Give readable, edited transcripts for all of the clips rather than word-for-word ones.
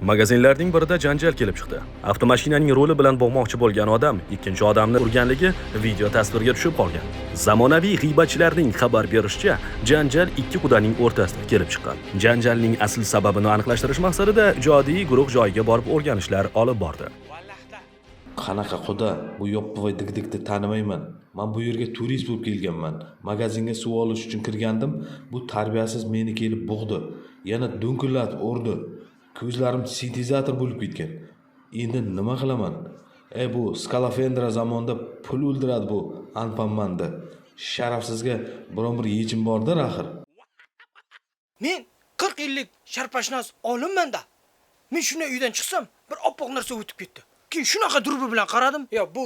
Magazinlarning birida janjal kelib chiqdi. Avtomashinaning roli bilan bo'lmoqchi bo'lgan odam ikkinchi odamni urganligi video tasvirga tushib qolgan. Zamonaviy g'iybatchilarning xabar berishicha, janjal ikki qudaning o'rtasida kelib chiqqan. Janjalning asl sababini aniqlashtirish maqsadida ijodiy guruh joyiga borib o'rganishlar olib bordi. Qanaqa quda, bu yoppivoy digdikni tanimayman. Men bu yerga turist bo'lib kelganman. Magazinga suv olish uchun kirgandim. Bu tarbiyasiz meni kelib bug'di. Yana do'nkillatib urdi. Ko'zlarim sintetizator bo'lib ketgan. Endi nima qilaman? Bu Skalafendra zamonda pul o'ldiradi bu anpanmanda. Sharafsizga biron bir yechim bordir axir. Men 40 yillik sharpashnos olimman-da. Men shunday uydan chiqsam, bir oppoq narsa o'tib ketdi. Keyin shunaqa durbi bilan qaradim. Bu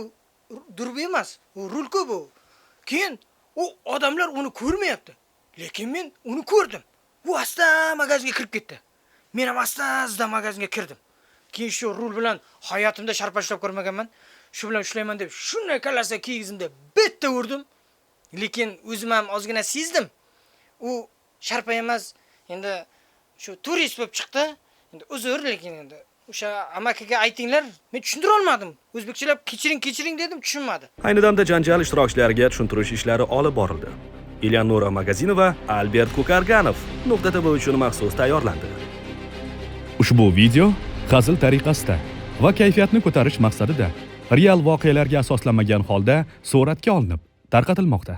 durbi emas, u rulku bu. Keyin u odamlar uni ko'rmayapti. Lekin men uni ko'rdim. U asta magazinga kirib ketdi. Men ham asta magazinga kirdim. Keyin shu rul bilan hayotimda sharpashlab ko'rmaganman. Shu bilan ushlayman deb shunday kalasa kiyizimda bitta urdim. Lekin o'zim ham ozgina sezdim. U sharpa emas, endi shu turist bo'lib chiqdi. Endi uzr, lekin endi o'sha amakiga aytinglar, men tushuntira olmadim. O'zbekchalab kechiring dedim, tushunmadi. Ayni damda janjal ishtirokchilariga tushuntirish ishlari olib borildi. Eleonora Magazinova, Albert Kokarganov .tv uchun maxsus tayyorlandi. Ushbu video hazil tariqasida va kayfiyatni ko'tarish maqsadida real voqealarga asoslanmagan holda suratga olinib tarqatilmoqda.